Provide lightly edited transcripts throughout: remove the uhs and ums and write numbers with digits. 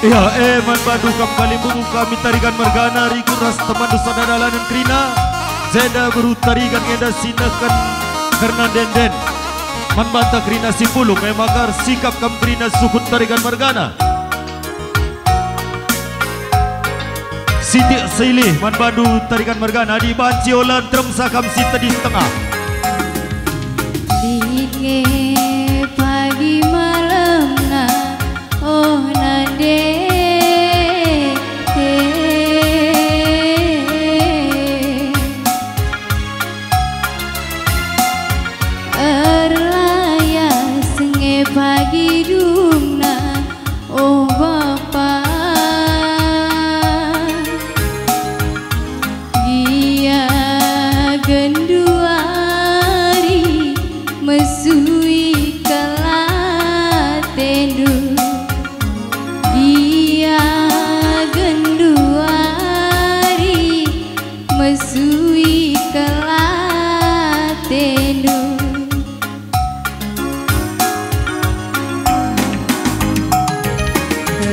Ya man badu kembali membuka mitarikan mergana rikuras teman dosa dadalan krina Zeda beru tarikan ngeda sinakan karena denden man banta krina si pulung magar sikap kam krina sukut tarikan mergana Siti Silih man badu tarikan mergana di banciolan tremsa kam sita di tengah Dinge pagi malam na oh nade erlaya senge pagi dumna oh bapa dia genduari mesui kelatendu dia genduari mesui kelatendu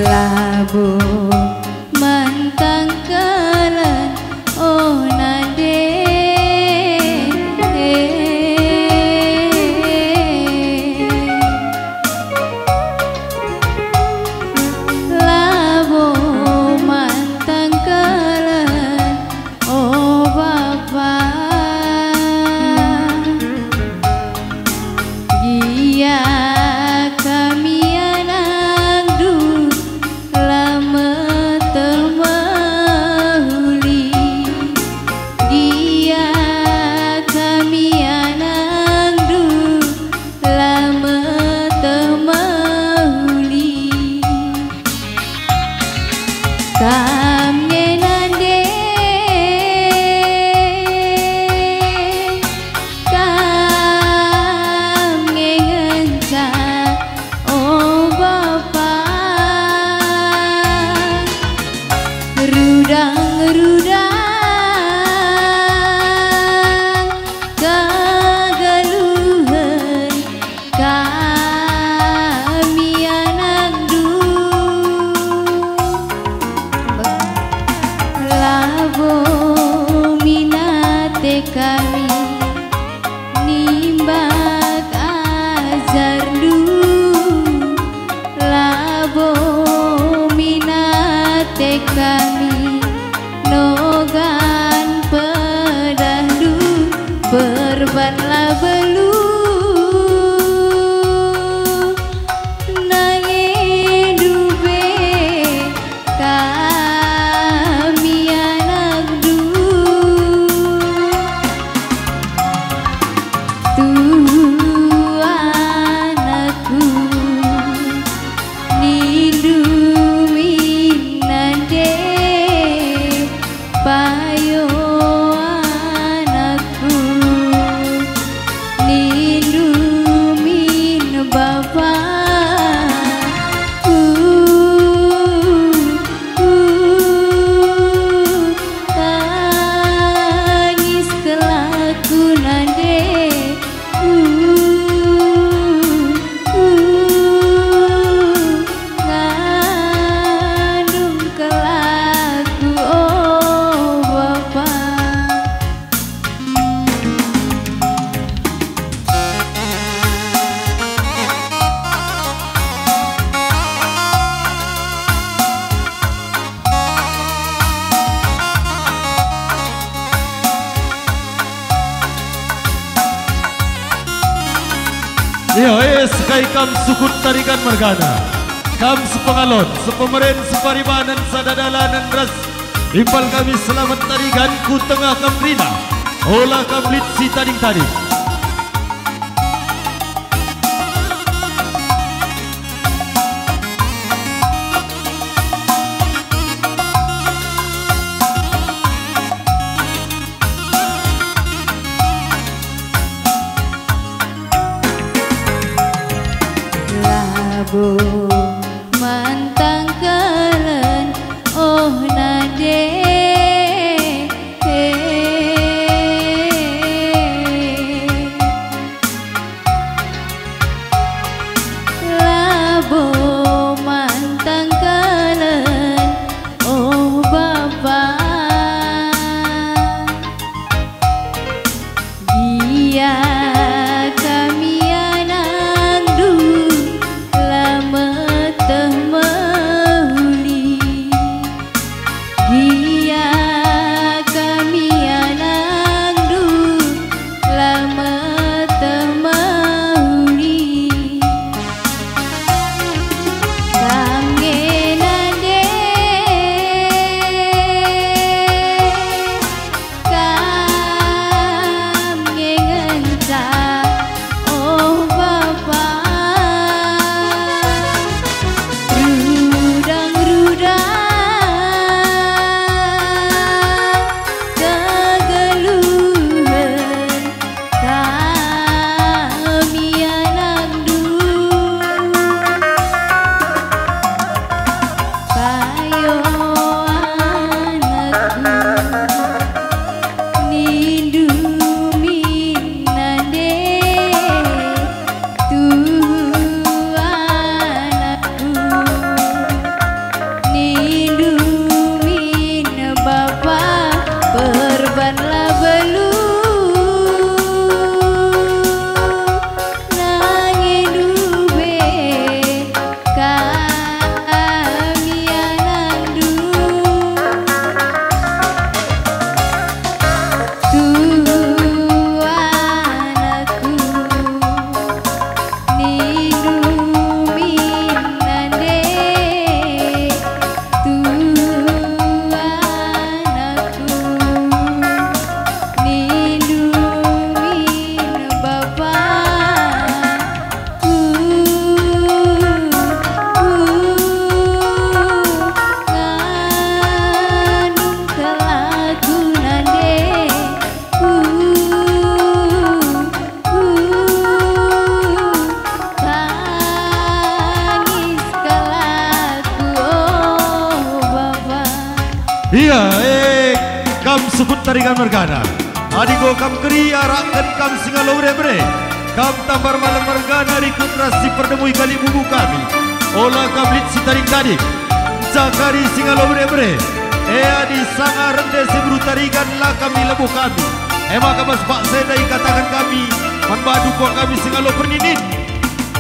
labu mantang kalan oh nade labu mantang kalan oh bapa dia kami anak du lama temahuli dia kami anak du lama temahuli kami nande kami ngenca oh bapa rudang-rudang kagaluhan kami anak du labo minate kami nimbak azar du labo minate kami nogan pedahdu berbanlah belu nangin dube kami anak du tuh anakku nindumin nande payo anakku nindumin bapa tangis kelaku nande ngandung kelaku oh bapa Ya sekali kam sukut tarikan mergana kam sepengalon sepemeren separibanan sadadalanan ras impal kami selamat tarikan ku tengah kam rina olah kam lit si tading tadi labu mantang kalan oh nade labu mantang kalan Iya, kam sebut tarikan mergana. Adigo kam keri arakkan kam singalo bre-bre. Kam tambar malam mergana rikut rasi perdemui kali bubu kami. Olah kam lit si taring tadi. Zakari singalo bre-bre. Adi sangar rende seburu tarikan lah kami lebuh kami. Emang kamas pak sedai katakan kami. Manbadu ko kami singalo perninin.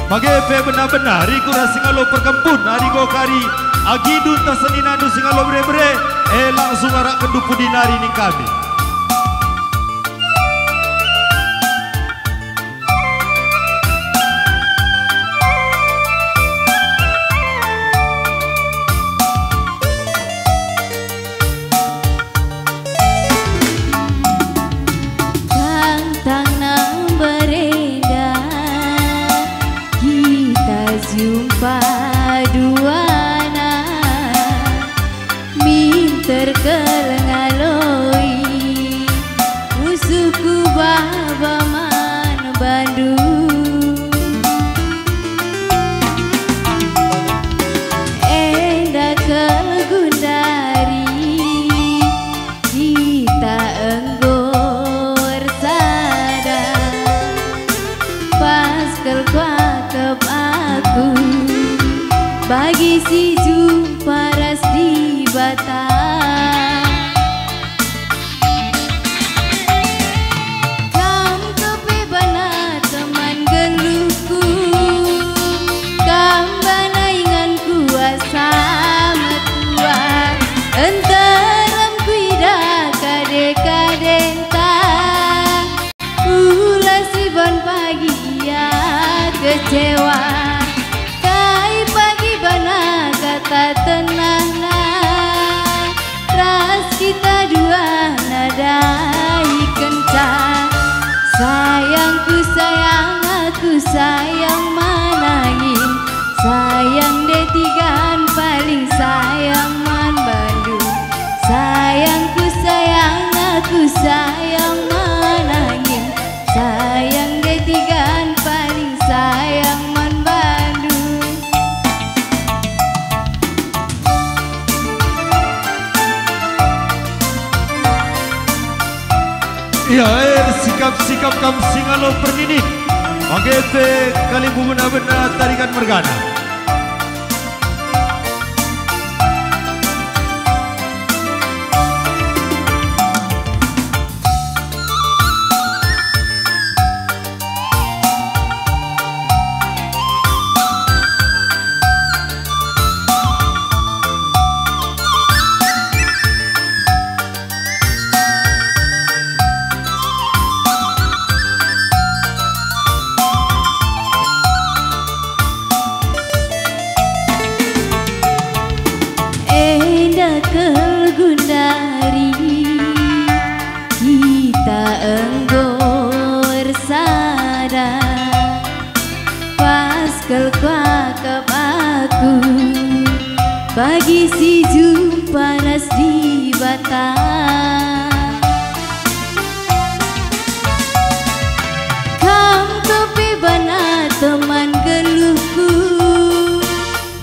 Bagepe benar-benar rikut rasi singalo perkempun. Adigo kari agidun taseninanu singalo bre-bre. Langsung arak kendupu dinari ni kami. Tang-tang nang beredar, kita jumpa dua terkelengaloi musuhku babaman Bandung enda kelgundari kita enggor sada pas kelkuakep aku bagi si jumpa ras di Batam. Kecewa kai pagi bana kata tenang nah ras kita dua nadai kencang sayangku sayang aku sayang manangin sayang detigan paling sayang man Bandung sayangku sayang aku sayang manangin sayang detigan paling sayang man Bandung. Iya, sikap-sikap kam singalo pernini. Bagepe kali benar-benar tarikan mergana. Kelgundari kita enggor sada pas kelkuakep aku bagi si jumpa ras di Batam kam topi bana teman geluhku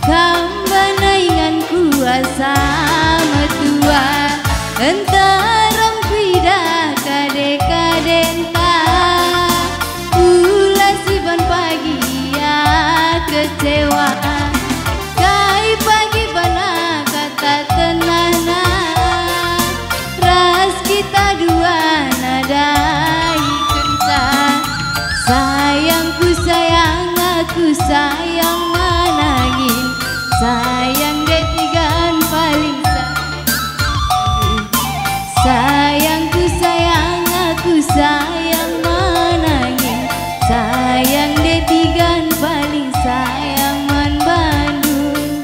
kam bana inganku asa entarong kuida kade-kadenta ulah siban pagi ya kecewa kai pagi bana kata tenana ras kita dua nadai kencang sayangku sayang aku sayang manangin sayang detigan paling sayangku sayang aku sayang manangin sayang detigan paling sayang man Bandung.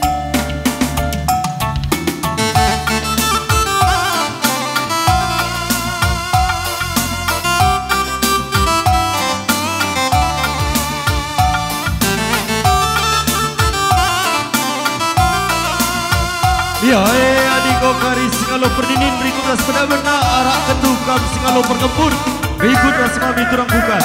Iya, adiko kari singalo perninin berikut ras benar-benar arak kendukam singalo perkempur berikut ras kami turang bukan.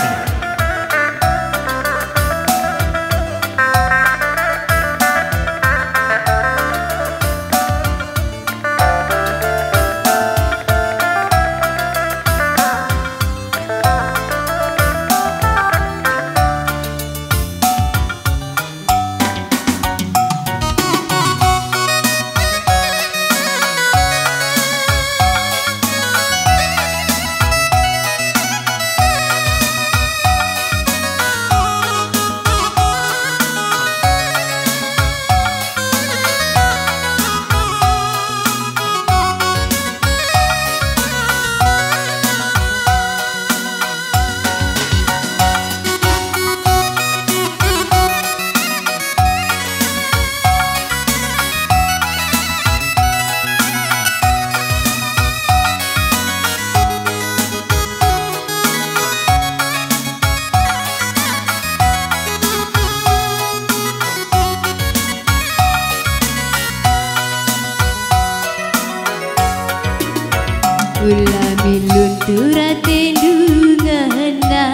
Kula miluntura tendungana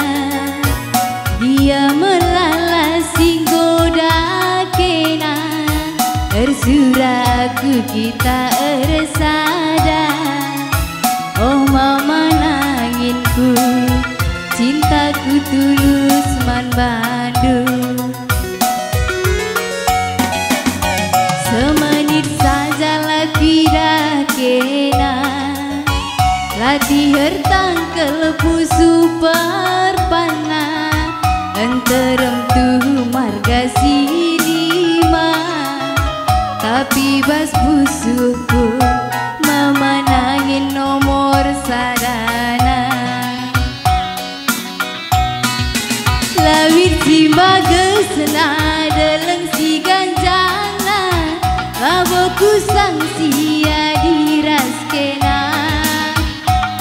dia melala singgoda kena Ersura aku kita ersada Oh mama nanginku cintaku tulus man Bandung Semenit sajalah tidak kena Latih tangkel pusu perpana Enterem tuh marga silima Tapi bas pusuku mama nangin nomor sadana Lawir cimba gesena deleng si ganjana Laboku sang sia diras kena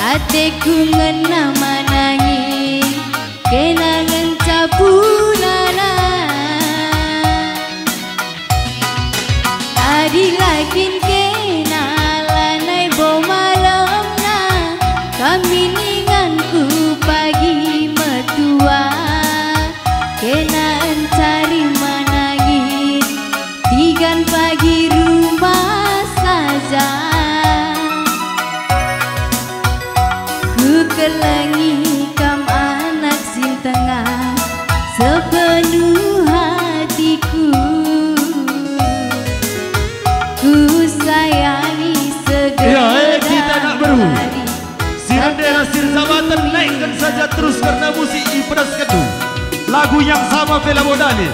Ateku ngena manangin kenangan capunana Adi lakin kena lanai bo malamna Kami ninganku pagi metua Kena encari manangin Tigan pagi rumah saja Kelangi kam anak sin tengah sepenuh hatiku Ku sayangi segera kita nak beru Sirandera Sirzabatan naikkan saja terus karena musik Ipras Kedu Lagu yang sama Vela Modali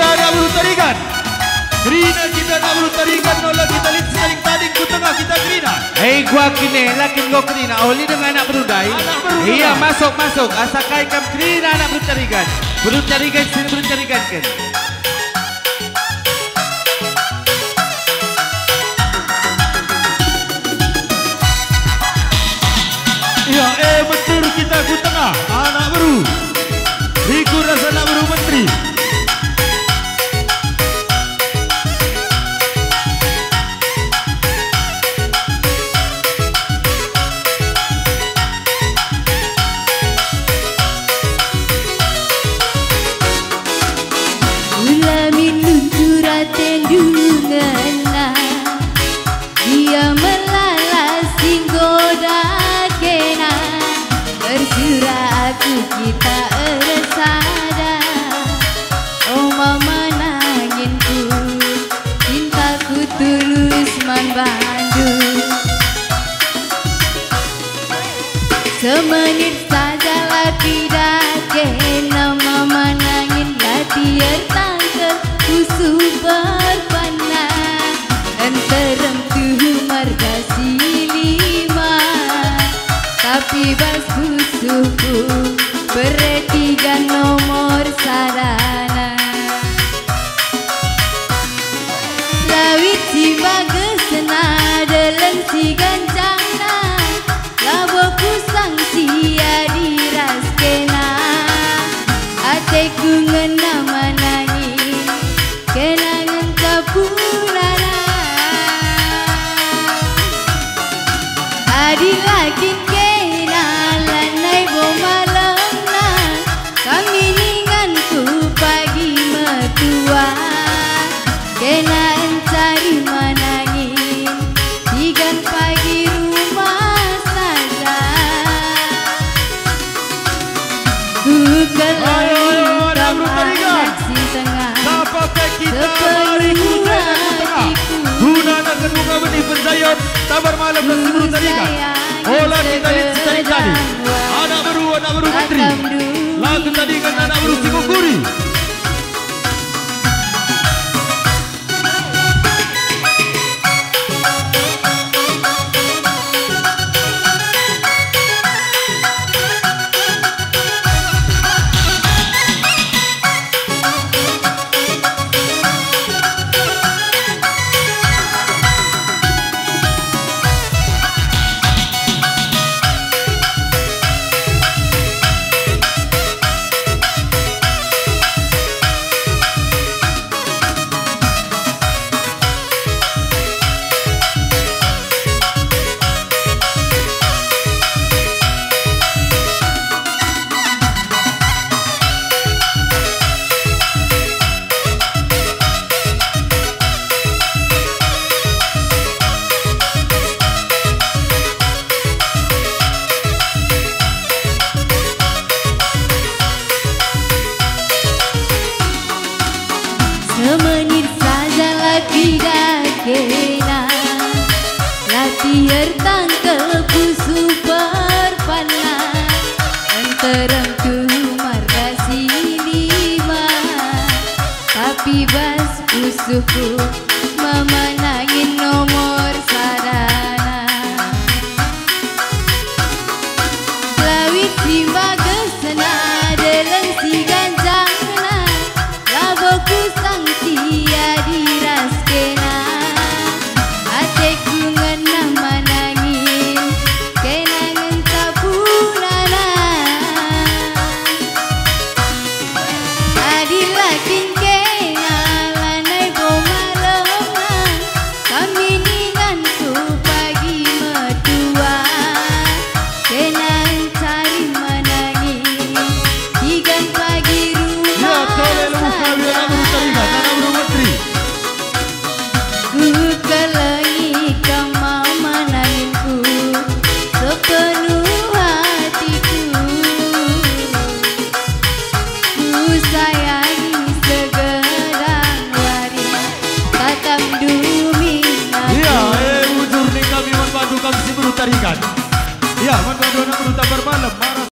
anak beru tarikan Krina kita nak beru tarikan Nola kita lihat saling tading ku tengah kita Krina Gua kini lakin gua Krina Oli dengan anak berudai Iya masuk asakai kam Krina anak bercarikan sini bercarikan kan Iya betul kita ku tengah anak beru Riku rasa anak beru menteri Tendungana dia melala singgoda kena Bersura aku kita ersada Oh mama nanginku cintaku tulus man Bandung Semenit sajalah tidak kena mama nangin latihan tangkel pusu berpana Enterem tuh marga silima Tapi bas pusuku beretiga nomor sadana Lawit si bagesena deleng si gancana Laboku sang sia diras kena Ateku ngena manangin kenangan capunana Adi lakin kena lanai bo malamna Kami ninganku pagi metua Kena encari manangin Tigan pagi rumah saja Ku kelangi kam anak si tengah Apakah kita mari kuda tengah Guna nak bunga benih pensayat Tabar malam dan sebelum tarikan Olah kita lihat secari tadi Anak beru menteri Lagu tadi kan anak beru Sikukuri Biar tangkelku super panas Antarangku markasi lima Tapi bas usuhku memenangin nomor sarana Lawit si magesena deleng si ganjangna Laboku sang tia diraskena Ateku ngenah manangin kenangan sapunana Adilakin kenalanai bomalona Kami ninganku pagi medua Kenang cari manangin Tigan pagi rumah Ku kelengi kau menanginku sepenuh hatiku Ku sayangi segerang lari Tatam dumi Iya, ujur ni kami manpadu kami si berutarikan. Iya, manpadu anak berutar bermalam.